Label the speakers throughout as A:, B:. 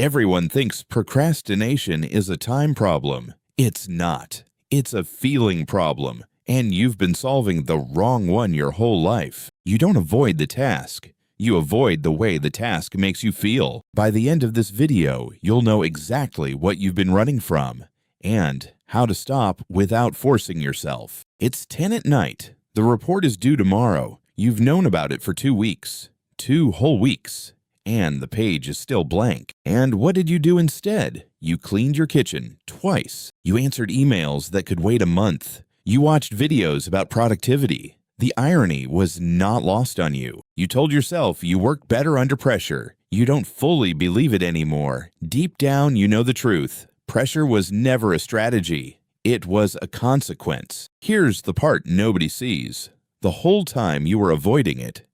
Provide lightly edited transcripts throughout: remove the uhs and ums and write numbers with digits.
A: Everyone thinks procrastination is a time problem. It's not. It's a feeling problem, and you've been solving the wrong one your whole life. You don't avoid the task. You avoid the way the task makes you feel. By the end of this video, you'll know exactly what you've been running from and how to stop without forcing yourself. It's 10 at night. The report is due tomorrow. You've known about it for 2 weeks. 2 whole weeks. And the page is still blank. And what did you do instead? You cleaned your kitchen twice. You answered emails that could wait a month. You watched videos about productivity. The irony was not lost on you. You told yourself you work better under pressure. You don't fully believe it anymore. Deep down, you know the truth. Pressure was never a strategy. It was a consequence. Here's the part nobody sees. The whole time you were avoiding it,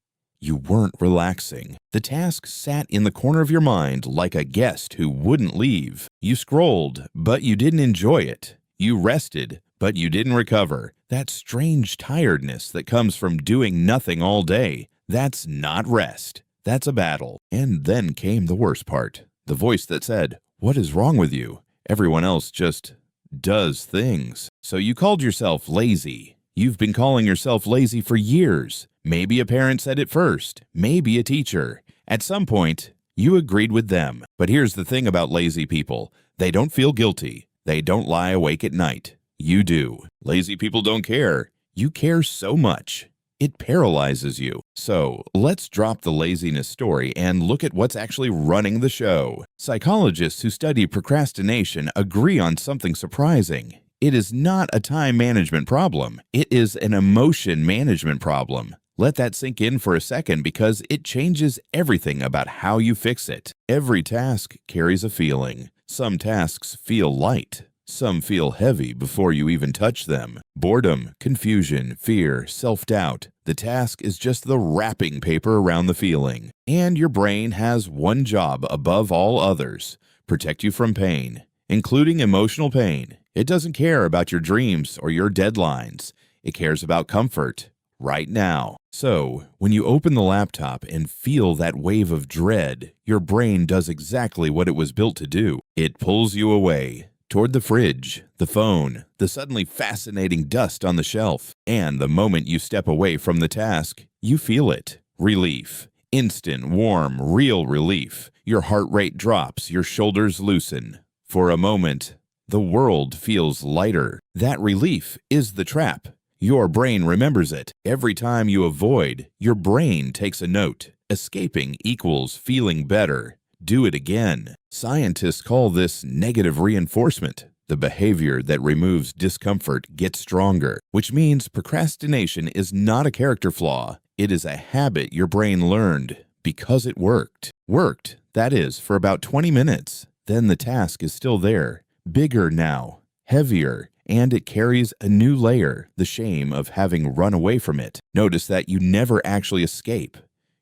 A: you weren't relaxing. The task sat in the corner of your mind like a guest who wouldn't leave. You scrolled, but you didn't enjoy it. You rested, but you didn't recover. That strange tiredness that comes from doing nothing all day, that's not rest. That's a battle. And then came the worst part. The voice that said, "What is wrong with you? Everyone else just does things." So you called yourself lazy. You've been calling yourself lazy for years. Maybe a parent said it first. Maybe a teacher. At some point, you agreed with them. But here's the thing about lazy people. They don't feel guilty. They don't lie awake at night. You do. Lazy people don't care. You care so much. It paralyzes you. So let's drop the laziness story and look at what's actually running the show. Psychologists who study procrastination agree on something surprising. It is not a time management problem. It is an emotion management problem. Let that sink in for a second because it changes everything about how you fix it. Every task carries a feeling. Some tasks feel light. Some feel heavy before you even touch them. Boredom, confusion, fear, self-doubt. The task is just the wrapping paper around the feeling. And your brain has one job above all others: protect you from pain, including emotional pain. It doesn't care about your dreams or your deadlines. It cares about comfort right now. So, when you open the laptop and feel that wave of dread, your brain does exactly what it was built to do. It pulls you away. Toward the fridge, the phone, the suddenly fascinating dust on the shelf. And the moment you step away from the task, you feel it. Relief. Instant, warm, real relief. Your heart rate drops, your shoulders loosen. For a moment, the world feels lighter. That relief is the trap. Your brain remembers it. Every time you avoid, your brain takes a note. Escaping equals feeling better. Do it again. Scientists call this negative reinforcement. The behavior that removes discomfort gets stronger, which means procrastination is not a character flaw. It is a habit your brain learned because it worked. Worked, that is, for about 20 minutes. Then the task is still there, bigger now, heavier, and it carries a new layer, the shame of having run away from it. Notice that you never actually escape.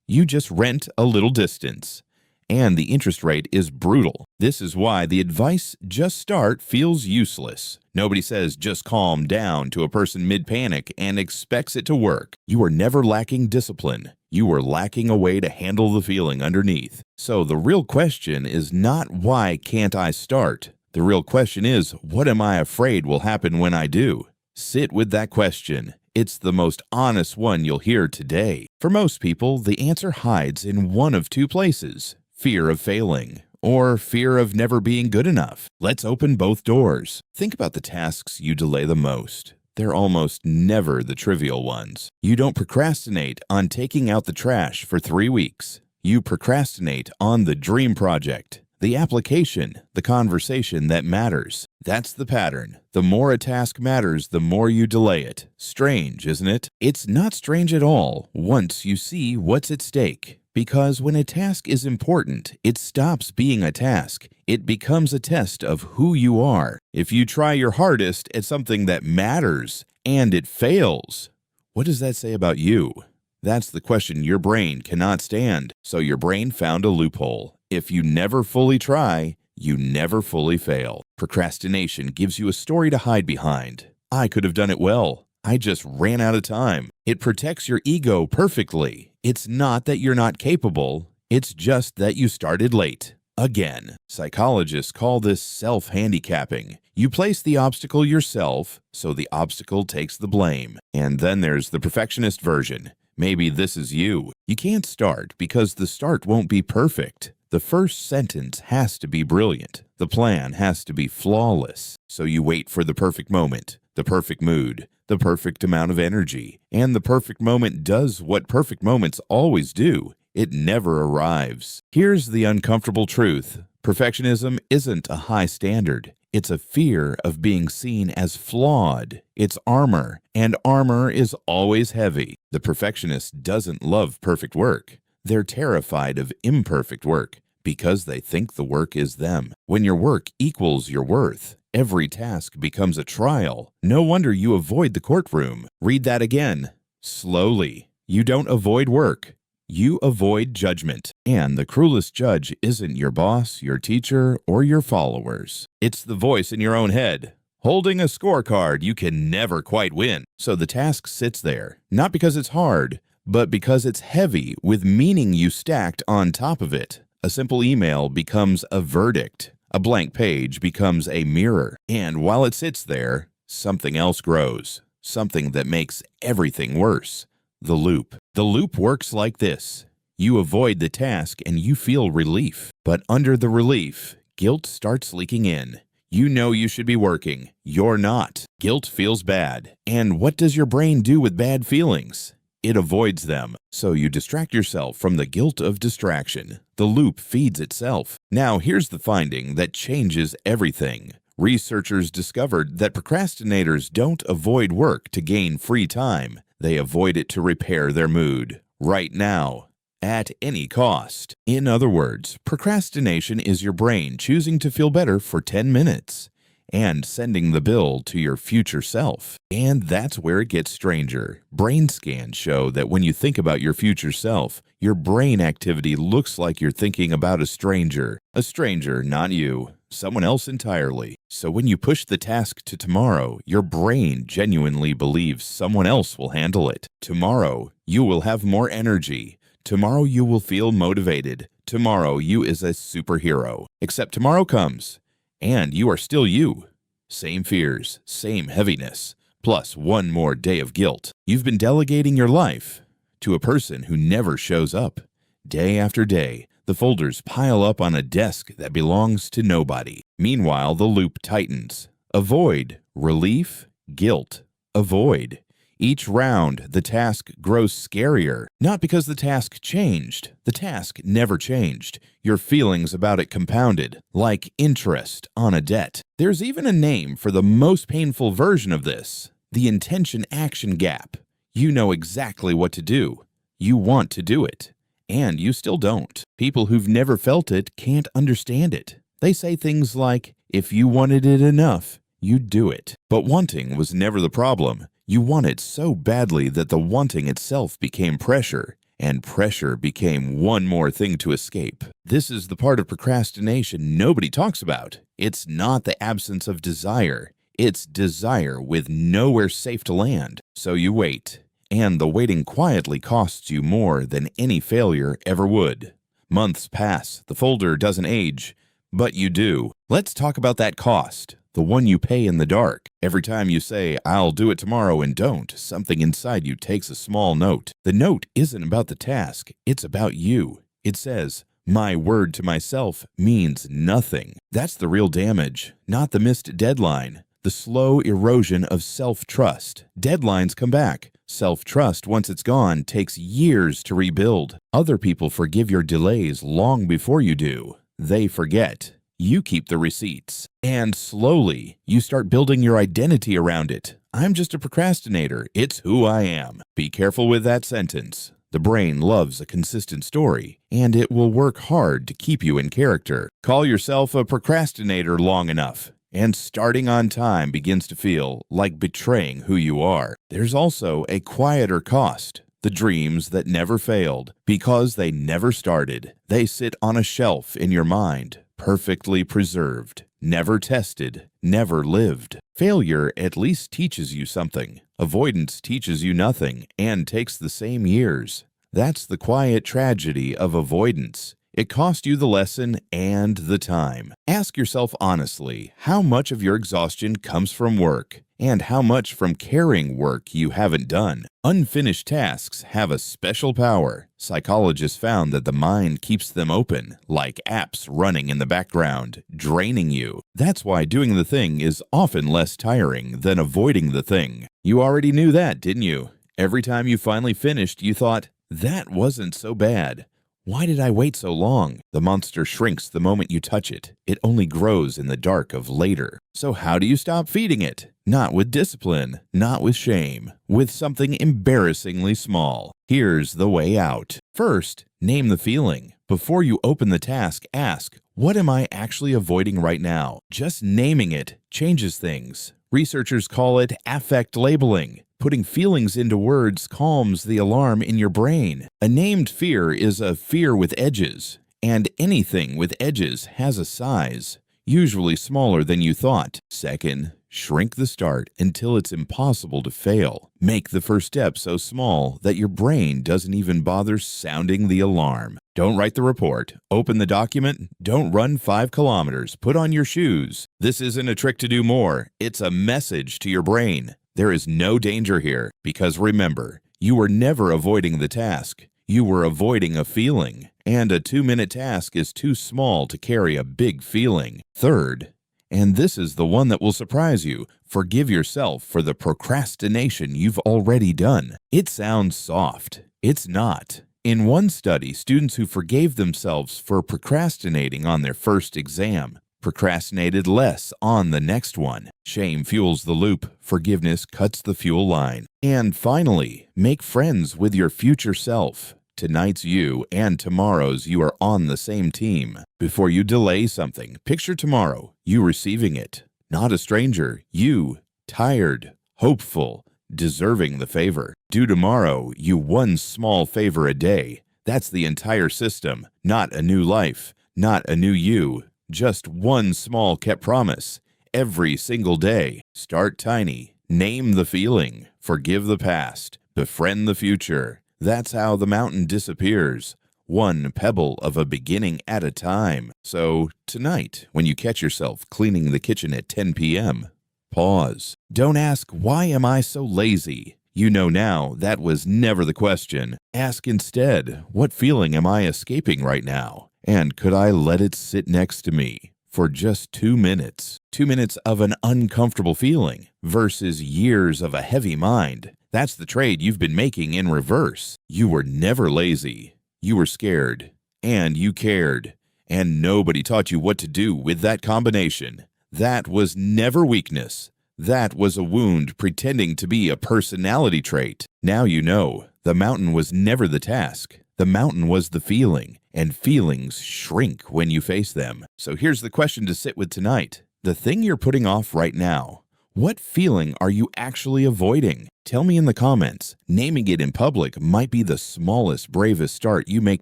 A: You just rent a little distance. And the interest rate is brutal. This is why the advice "just start" feels useless. Nobody says "just calm down" to a person mid-panic and expects it to work. You are never lacking discipline. You are lacking a way to handle the feeling underneath. So the real question is not "why can't I start?" The real question is, what am I afraid will happen when I do? Sit with that question. It's the most honest one you'll hear today. For most people, the answer hides in one of 2 places: fear of failing, or fear of never being good enough. Let's open both doors. Think about the tasks you delay the most. They're almost never the trivial ones. You don't procrastinate on taking out the trash for 3 weeks. You procrastinate on the dream project, the application, the conversation that matters. That's the pattern. The more a task matters, the more you delay it. Strange, isn't it? It's not strange at all once you see what's at stake. Because when a task is important, it stops being a task. It becomes a test of who you are. If you try your hardest at something that matters and it fails, what does that say about you? That's the question your brain cannot stand. So your brain found a loophole. If you never fully try, you never fully fail. Procrastination gives you a story to hide behind. I could have done it well. I just ran out of time. It protects your ego perfectly. It's not that you're not capable. It's just that you started late. Again, psychologists call this self-handicapping. You place the obstacle yourself, so the obstacle takes the blame. And then there's the perfectionist version. Maybe this is you. You can't start because the start won't be perfect. The first sentence has to be brilliant. The plan has to be flawless. So you wait for the perfect moment, the perfect mood, the perfect amount of energy. And the perfect moment does what perfect moments always do. It never arrives. Here's the uncomfortable truth. Perfectionism isn't a high standard. It's a fear of being seen as flawed. It's armor, and armor is always heavy. The perfectionist doesn't love perfect work. They're terrified of imperfect work because they think the work is them. When your work equals your worth, every task becomes a trial. No wonder you avoid the courtroom. Read that again. Slowly. You don't avoid work. You avoid judgment. And the cruelest judge isn't your boss, your teacher, or your followers. It's the voice in your own head, holding a scorecard you can never quite win. So the task sits there, not because it's hard, but because it's heavy with meaning you stacked on top of it. A simple email becomes a verdict. A blank page becomes a mirror. And while it sits there, something else grows. Something that makes everything worse. The loop. The loop works like this. You avoid the task and you feel relief. But under the relief, guilt starts leaking in. You know you should be working. You're not. Guilt feels bad. And what does your brain do with bad feelings? It avoids them. So you distract yourself from the guilt of distraction. The loop feeds itself. Now here's the finding that changes everything. Researchers discovered that procrastinators don't avoid work to gain free time. They avoid it to repair their mood, right now, at any cost. In other words, procrastination is your brain choosing to feel better for 10 minutes and sending the bill to your future self. And that's where it gets stranger. Brain scans show that when you think about your future self, your brain activity looks like you're thinking about a stranger. A stranger, not you. Someone else entirely. So when you push the task to tomorrow, your brain genuinely believes someone else will handle it. Tomorrow, you will have more energy. Tomorrow, you will feel motivated. Tomorrow, you is a superhero. Except tomorrow comes, and you are still you. Same fears, same heaviness, plus one more day of guilt. You've been delegating your life to a person who never shows up. Day after day, the folders pile up on a desk that belongs to nobody. Meanwhile, the loop tightens. Avoid, relief, guilt, avoid. Each round, the task grows scarier. Not because the task changed. The task never changed. Your feelings about it compounded, like interest on a debt. There's even a name for the most painful version of this. The intention-action gap. You know exactly what to do. You want to do it. And you still don't. People who've never felt it can't understand it. They say things like, if you wanted it enough, you'd do it. But wanting was never the problem. You want it so badly that the wanting itself became pressure, and pressure became one more thing to escape. This is the part of procrastination nobody talks about. It's not the absence of desire. It's desire with nowhere safe to land. So you wait. And the waiting quietly costs you more than any failure ever would. Months pass, the folder doesn't age, but you do. Let's talk about that cost, the one you pay in the dark. Every time you say, I'll do it tomorrow and don't, something inside you takes a small note. The note isn't about the task, it's about you. It says, my word to myself means nothing. That's the real damage, not the missed deadline. The slow erosion of self-trust. Deadlines come back. Self-trust, once it's gone, takes years to rebuild. Other people forgive your delays long before you do. They forget. You keep the receipts. And slowly, you start building your identity around it. I'm just a procrastinator. It's who I am. Be careful with that sentence. The brain loves a consistent story, and it will work hard to keep you in character. Call yourself a procrastinator long enough, and starting on time begins to feel like betraying who you are. There's also a quieter cost, the dreams that never failed because they never started. They sit on a shelf in your mind, perfectly preserved, never tested, never lived. Failure at least teaches you something. Avoidance teaches you nothing and takes the same years. That's the quiet tragedy of avoidance. It cost you the lesson and the time. Ask yourself honestly, how much of your exhaustion comes from work and how much from carrying work you haven't done? Unfinished tasks have a special power. Psychologists found that the mind keeps them open, like apps running in the background, draining you. That's why doing the thing is often less tiring than avoiding the thing. You already knew that, didn't you? Every time you finally finished, you thought, that wasn't so bad. Why did I wait so long? The monster shrinks the moment you touch it. It only grows in the dark of later. So how do you stop feeding it? Not with discipline, not with shame, with something embarrassingly small. Here's the way out. First, name the feeling. Before you open the task, ask, what am I actually avoiding right now? Just naming it changes things. Researchers call it affect labeling. Putting feelings into words calms the alarm in your brain. A named fear is a fear with edges, and anything with edges has a size, usually smaller than you thought. Second, shrink the start until it's impossible to fail. Make the first step so small that your brain doesn't even bother sounding the alarm. Don't write the report. Open the document. Don't run 5 kilometers. Put on your shoes. This isn't a trick to do more. It's a message to your brain. There is no danger here because remember, you were never avoiding the task. You were avoiding a feeling, and a 2-minute task is too small to carry a big feeling. Third, and this is the one that will surprise you, forgive yourself for the procrastination you've already done. It sounds soft. It's not. In one study, students who forgave themselves for procrastinating on their first exam procrastinated less on the next one. Shame fuels the loop. Forgiveness cuts the fuel line. And finally, make friends with your future self. Tonight's you and tomorrow's you are on the same team. Before you delay something, picture tomorrow, you receiving it. Not a stranger, you, tired, hopeful, deserving the favor. Do tomorrow you one small favor a day. That's the entire system, not a new life, not a new you. Just one small kept promise. Every single day. Start tiny. Name the feeling. Forgive the past. Befriend the future. That's how the mountain disappears. One pebble of a beginning at a time. So tonight, when you catch yourself cleaning the kitchen at 10 p.m., pause. Don't ask, why am I so lazy? You know now that was never the question. Ask instead, what feeling am I escaping right now? And could I let it sit next to me for just 2 minutes? 2 minutes of an uncomfortable feeling versus years of a heavy mind. That's the trade you've been making in reverse. You were never lazy. You were scared. And you cared. And nobody taught you what to do with that combination. That was never weakness. That was a wound pretending to be a personality trait. Now you know, the mountain was never the task. The mountain was the feeling, and feelings shrink when you face them. So here's the question to sit with tonight. The thing you're putting off right now, what feeling are you actually avoiding? Tell me in the comments. Naming it in public might be the smallest, bravest start you make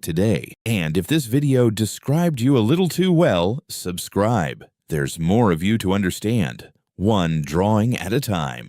A: today. And if this video described you a little too well, subscribe. There's more of you to understand, one drawing at a time.